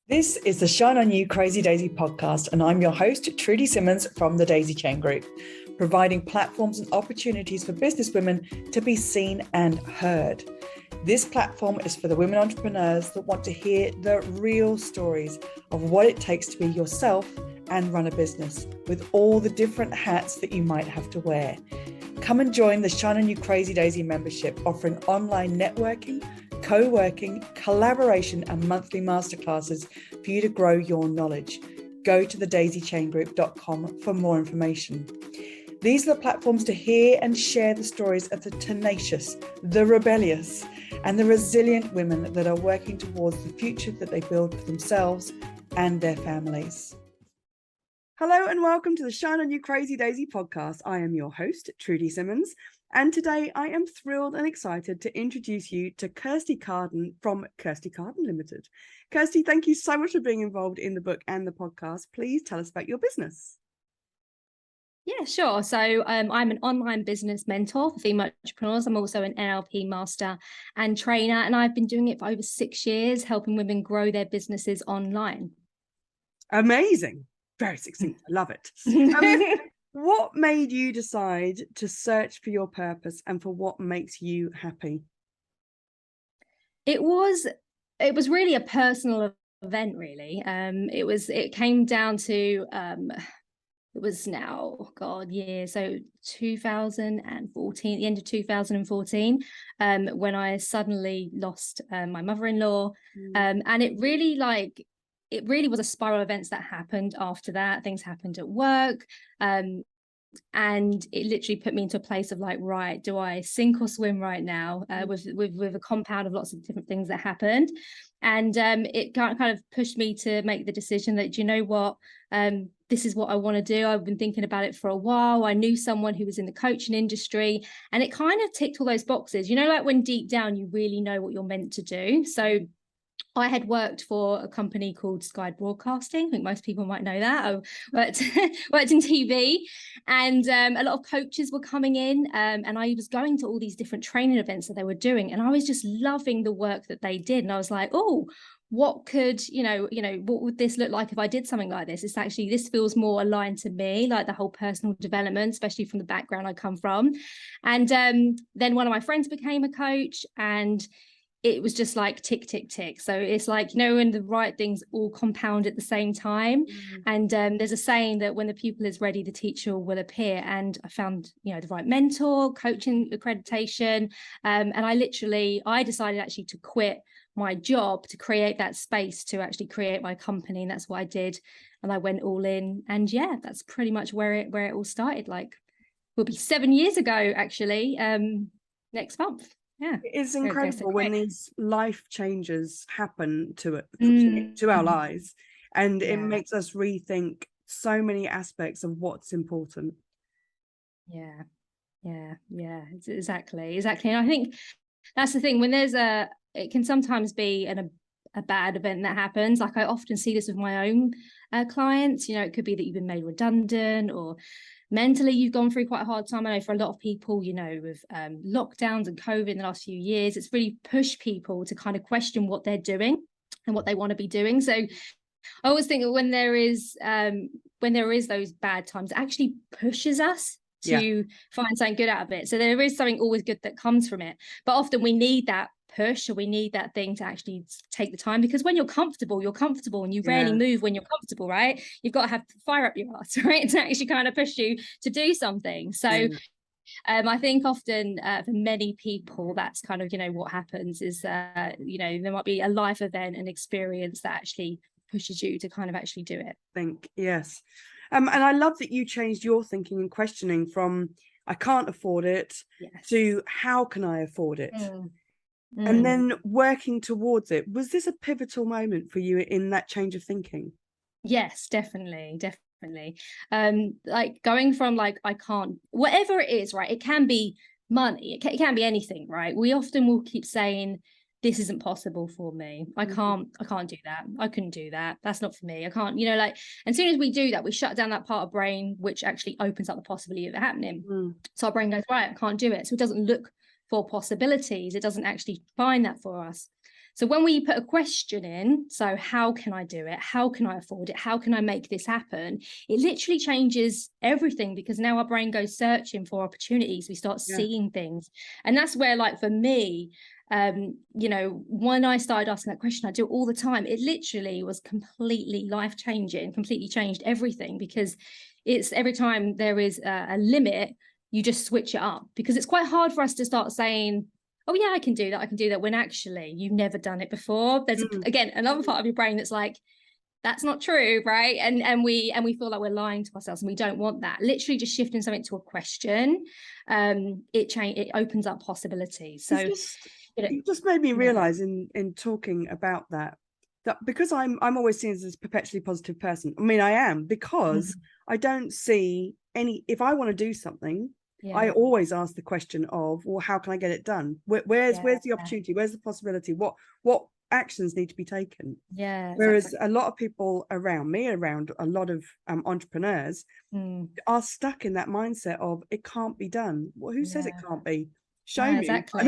This is the Shine On You Crazy Daisy podcast, and I'm your host, Trudy Simmons from the Daisy Chain Group, providing platforms and opportunities for businesswomen to be seen and heard. This platform is for the women entrepreneurs that want to hear the real stories of what it takes to be yourself and run a business with all the different hats that you might have to wear. Come and join the Shine On You Crazy Daisy membership, offering online networking, co-working, collaboration and monthly masterclasses for you to grow your knowledge. Go to thedaisychaingroup.com for more information. These are the platforms to hear and share the stories of the tenacious, the rebellious, and the resilient women that are working towards the future that they build for themselves and their families. Hello and welcome to the Shine On You Crazy Daisy podcast. I am your host, Trudy Simmons, and today I am thrilled and excited to introduce you to Kirsty Carden from Kirsty Carden Limited. Kirsty, thank you so much for being involved in the book and the podcast. Please tell us about your business. Yeah, sure. So I'm an online business mentor for female entrepreneurs. I'm also an NLP master and trainer, and I've been doing it for over 6 years, helping women grow their businesses online. Amazing. Very succinct. I love it. What made you decide to search for your purpose and for what makes you happy? It was really a personal event, really. It came down to it was now, so 2014, the end of 2014, when I suddenly lost my mother-in-law, and it really was a spiral of events that happened after that. Things happened at work, and it literally put me into a place of like, right, do I sink or swim right now, with a compound of lots of different things that happened. And it kind of pushed me to make the decision that, you know what, this is what I want to do. I've been thinking about it for a while. I knew someone who was in the coaching industry, and it kind of ticked all those boxes, you know, like when deep down you really know what you're meant to do. So I had worked for a company called Sky Broadcasting. I think most people might know that. I worked in TV, and a lot of coaches were coming in, and I was going to all these different training events that they were doing, and I was just loving the work that they did. And I was like, oh, what could, what would this look like if I did something like this? This feels more aligned to me, like the whole personal development, especially from the background I come from. And then one of my friends became a coach, and it was just like tick, tick, tick. So it's like, when the right things all compound at the same time. And there's a saying that when the pupil is ready, the teacher will appear. And I found, the right mentor, coaching, accreditation. And I decided actually to quit my job to create that space to actually create my company. And that's what I did. And I went all in. And yeah, that's pretty much where it all started. Like, will be 7 years ago, actually, next month. Yeah, it's incredible when these life changes happen to our lives, and it makes us rethink so many aspects of what's important. Yeah, exactly. And I think that's the thing, when it can sometimes be a bad event that happens. Like, I often see this with my own clients. It could be that you've been made redundant, or mentally you've gone through quite a hard time. I know for a lot of people, with lockdowns and COVID in the last few years, it's really pushed people to kind of question what they're doing and what they want to be doing. So I always think that when there is those bad times, it actually pushes us to find something good out of it. So there is something always good that comes from it. But often we need that push, or we need that thing to actually take the time, because when you're comfortable, and you rarely move when you're comfortable, right? You've got to have fire up your ass, right, to actually kind of push you to do something. So I think often for many people, that's kind of, what happens is, there might be a life event, an experience that actually pushes you to kind of actually do it. Yes. And I love that you changed your thinking and questioning from I can't afford it to how can I afford it? And then working towards it. Was this a pivotal moment for you in that change of thinking? Yes, definitely. Like going from like, I can't, whatever it is, right? It can be money. It can be anything, right? We often will keep saying, this isn't possible for me. I can't do that. I couldn't do that. That's not for me. I can't, like, as soon as we do that, we shut down that part of brain, which actually opens up the possibility of it happening. So our brain goes, right, I can't do it. So it doesn't look for possibilities. It doesn't actually find that for us. So when we put a question in, so how can I do it? How can I afford it? How can I make this happen? It literally changes everything, because now our brain goes searching for opportunities. We start seeing things. And that's where, like, for me, you know, when I started asking that question, I do it all the time. It literally was completely life-changing, completely changed everything, because it's every time there is a limit, you just switch it up, because it's quite hard for us to start saying, oh yeah, I can do that, when actually you've never done it before. There's again another part of your brain that's like, that's not true, right? And we feel like we're lying to ourselves, and we don't want that. Literally just shifting something to a question, it opens up possibilities. So it just made me realize in talking about that because I'm always seen as this perpetually positive person. I mean, I am, because I don't see any, if I want to do something, I always ask the question of, well, how can I get it done? Where's the opportunity? Where's the possibility? What actions need to be taken? Whereas a lot of people around me, around a lot of entrepreneurs, are stuck in that mindset of, it can't be done. Well, who says it can't be? Show me. Exactly.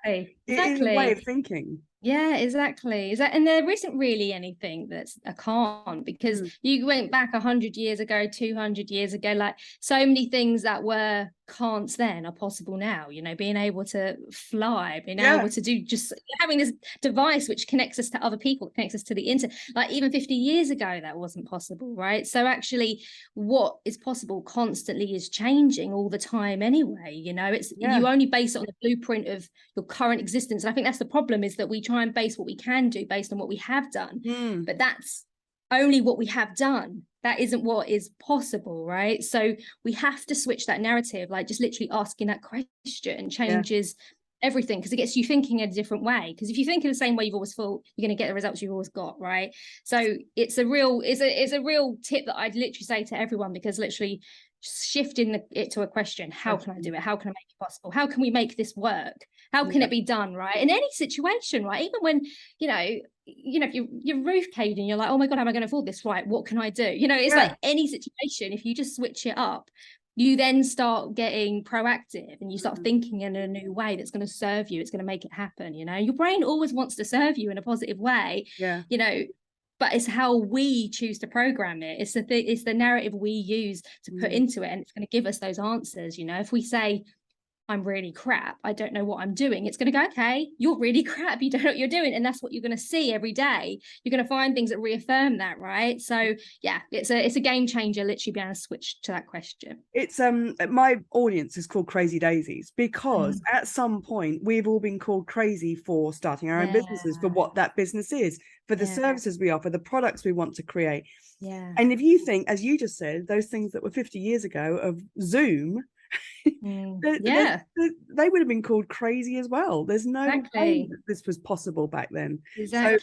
It is a way of thinking. Yeah, exactly. And there isn't really anything that's a can't, because you went back 100 years ago, 200 years ago, like so many things that were can'ts then are possible now. You know, being able to fly, being able to do, just having this device which connects us to other people, connects us to the internet. Like even 50 years ago, that wasn't possible, right? So actually, what is possible constantly is changing all the time anyway. You know, it's you only base it on the blueprint of your current existence. And I think that's the problem, is that we try and base what we can do based on what we have done, but that's only what we have done. That isn't what is possible, right? So we have to switch that narrative. Like just literally asking that question changes everything, because it gets you thinking in a different way. Because if you think in the same way you've always thought, you're going to get the results you've always got, right? So it's a real tip that I'd literally say to everyone, because literally shifting it to a question: how can I do it? How can I make it possible? How can we make this work? How can it be done, right? In any situation, right? Even when if your roof caved and you're like, oh my god, how am I going to afford this? Right, what can I do? You know, it's like any situation. If you just switch it up, you then start getting proactive, and you start thinking in a new way that's going to serve you. It's going to make it happen. You know, your brain always wants to serve you in a positive way. You know, but it's how we choose to program it. It's the narrative we use to put into it, and it's going to give us those answers. You know, if we say, I'm really crap, I don't know what I'm doing, it's going to go, okay, you're really crap, you don't know what you're doing. And that's what you're going to see every day. You're going to find things that reaffirm that, right? So yeah, it's a game changer, literally being able to switch to that question. It's my audience is called Crazy Daisies, because at some point we've all been called crazy for starting our own businesses, for what that business is, for the services we offer, the products we want to create. And if you think, as you just said, those things that were 50 years ago of Zoom, they would have been called crazy as well. There's no way that this was possible back then. So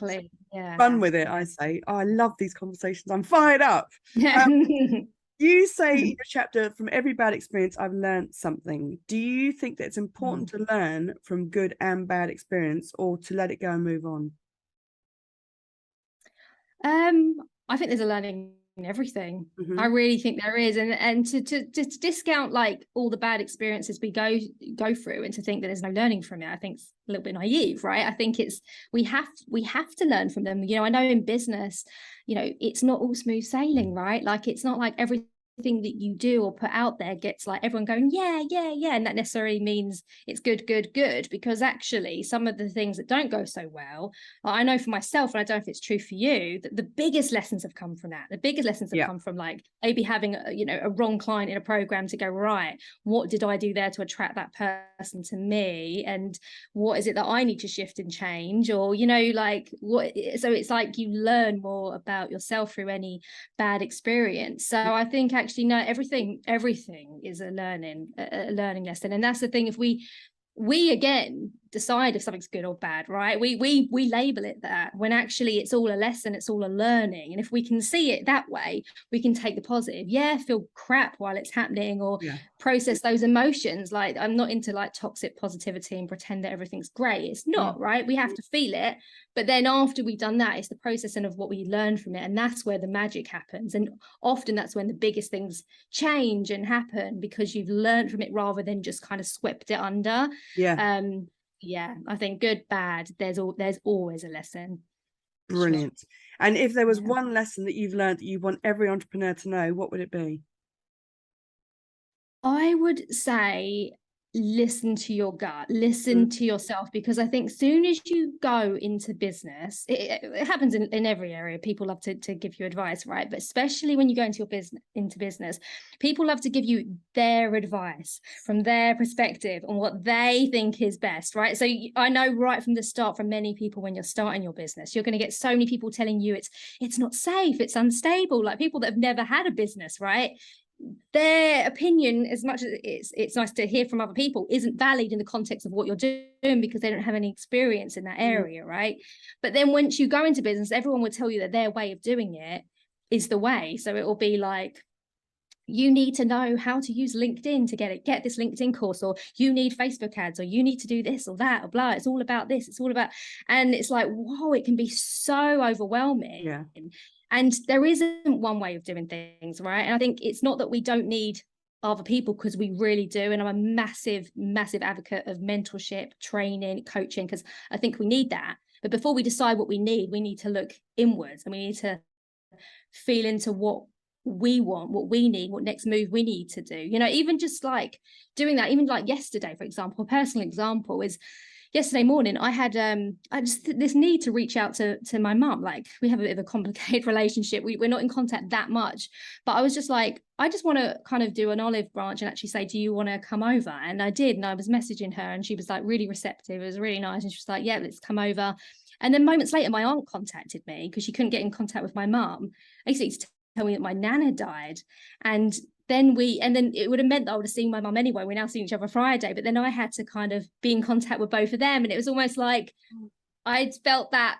run with it, I say. I love these conversations. I'm fired up. You say in your chapter, from every bad experience I've learned something. Do you think that it's important to learn from good and bad experience, or to let it go and move on? I think there's a learning in everything. I really think there is, and to discount like all the bad experiences we go through, and to think that there's no learning from it, I think it's a little bit naive, right? I think it's we have to learn from them. You know, I know in business, you know, it's not all smooth sailing, right? Like it's not like everything that you do or put out there gets like everyone going and that necessarily means it's good, because actually some of the things that don't go so well, I know for myself, and I don't know if it's true for you, that the biggest lessons have come from that. The biggest lessons have come from like maybe having a wrong client in a program, to go, right, what did I do there to attract that person to me, and what is it that I need to shift and change, or like what. So it's like you learn more about yourself through any bad experience. So I think actually no, everything is a learning lesson. And that's the thing, if we again decide if something's good or bad, right? We label it that, when actually it's all a lesson, it's all a learning. And if we can see it that way, we can take the positive, feel crap while it's happening, or process those emotions. Like I'm not into like toxic positivity and pretend that everything's great. It's not, right? We have to feel it, but then after we've done that, it's the processing of what we learn from it, and that's where the magic happens. And often that's when the biggest things change and happen, because you've learned from it rather than just kind of swept it under. yeah, I think good, bad, there's always a lesson. Brilliant. And if there was Yeah. one lesson that you've learned that you want every entrepreneur to know, what would it be? I would say listen to your gut, listen to yourself, because I think soon as you go into business, it happens in every area. People love to give you advice, right? But especially when you go into business, people love to give you their advice from their perspective on what they think is best, right? So I know right from the start, from many people, when you're starting your business, you're going to get so many people telling you it's not safe, it's unstable, like people that have never had a business, right? Their opinion, as much as it's nice to hear from other people, isn't valid in the context of what you're doing, because they don't have any experience in that area, right? But then once you go into business, everyone will tell you that their way of doing it is the way. So it will be like, you need to know how to use LinkedIn to get this LinkedIn course, or you need Facebook ads, or you need to do this or that, or blah. It's all about this. It's all about, and it's like, whoa, it can be so overwhelming. Yeah. And there isn't one way of doing things, right? And I think it's not that we don't need other people, because we really do. And I'm a massive, massive advocate of mentorship, training, coaching, because I think we need that. But before we decide what we need to look inwards, and we need to feel into what we want, what we need, what next move we need to do. Even just like doing that, even like yesterday, for example, a personal example is, yesterday morning, I had this need to reach out to my mum. Like, we have a bit of a complicated relationship. We're not in contact that much, but I was just like, I just want to kind of do an olive branch and actually say, do you want to come over? And I did, and I was messaging her, and she was like really receptive. It was really nice, and she was like, yeah, let's come over. And then moments later, my aunt contacted me because she couldn't get in contact with my mum, basically to tell me that my nan had died. And then it would have meant that I would have seen my mum anyway. We're now seeing each other Friday, but then I had to kind of be in contact with both of them. And it was almost like I'd felt that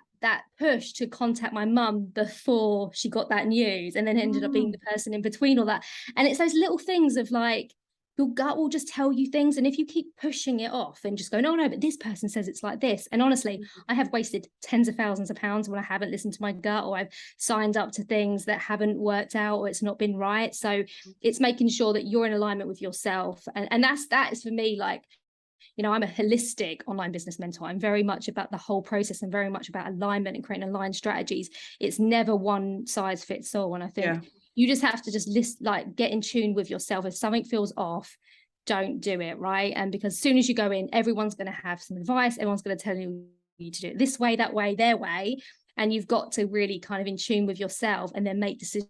push to contact my mum before she got that news, and then ended up being the person in between all that. And it's those little things of like, your gut will just tell you things. And if you keep pushing it off and just go, no, but this person says it's like this. And honestly, I have wasted tens of thousands of pounds when I haven't listened to my gut, or I've signed up to things that haven't worked out, or it's not been right. So it's making sure that you're in alignment with yourself. And that is for me, like, I'm a holistic online business mentor. I'm very much about the whole process, and very much about alignment and creating aligned strategies. It's never one size fits all. And I think you just have to get in tune with yourself. If something feels off, don't do it, right? And because as soon as you go in, everyone's going to have some advice. Everyone's going to tell you to do it this way, that way, their way. And you've got to really kind of in tune with yourself, and then make decisions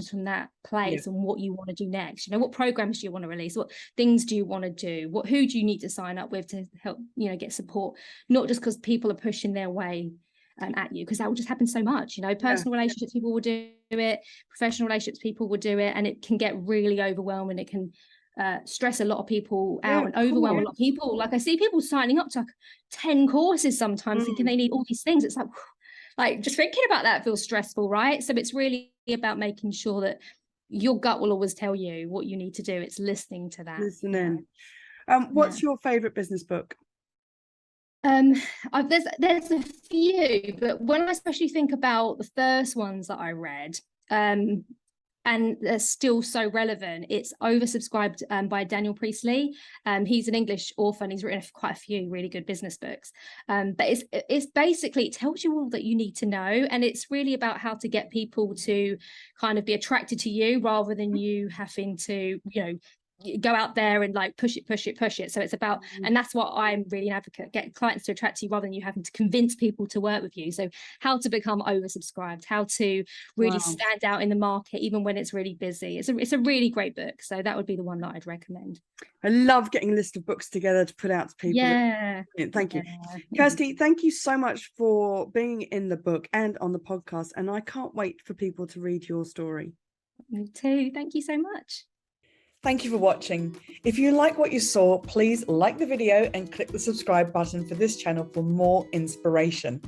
from that place and what you want to do next. What programs do you want to release? What things do you want to do? Who do you need to sign up with to help, get support? Not just because people are pushing their way at you, because that will just happen so much. Personal relationships, people will do it. Professional relationships, people will do it, and it can get really overwhelming. It can stress a lot of people out and overwhelm a lot of people. Like, I see people signing up to like 10 courses sometimes, thinking they need all these things. It's like just thinking about that feels stressful, right? So it's really about making sure that your gut will always tell you what you need to do. It's listening to that. Listening. What's your favorite business book? There's a few, but when I especially think about the first ones that I read, and they're still so relevant, it's Oversubscribed by Daniel Priestley. He's an English author, and he's written quite a few really good business books. But it's basically, it tells you all that you need to know, and it's really about how to get people to kind of be attracted to you, rather than you having to, go out there and like push it. So it's about, and that's what I'm really an advocate, get clients to attract you rather than you having to convince people to work with you. So how to become oversubscribed, how to really stand out in the market even when it's really busy. It's a really great book. So that would be the one that I'd recommend. I love getting a list of books together to put out to people. Thank you. Kirsty, thank you so much for being in the book and on the podcast, and I can't wait for people to read your story. Me too. Thank you so much. Thank you for watching. If you like what you saw, please like the video and click the subscribe button for this channel for more inspiration.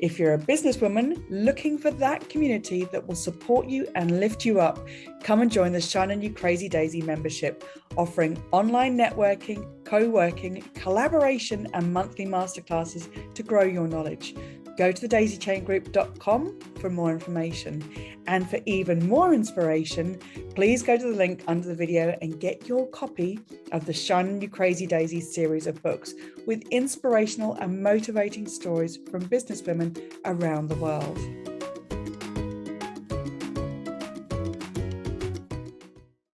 If you're a businesswoman looking for that community that will support you and lift you up, come and join the Shine On You Crazy Daisy membership, offering online networking, co-working, collaboration, and monthly masterclasses to grow your knowledge. Go to thedaisychaingroup.com for more information. And for even more inspiration, please go to the link under the video and get your copy of the Shine On You Crazy Daisy series of books with inspirational and motivating stories from businesswomen around the world.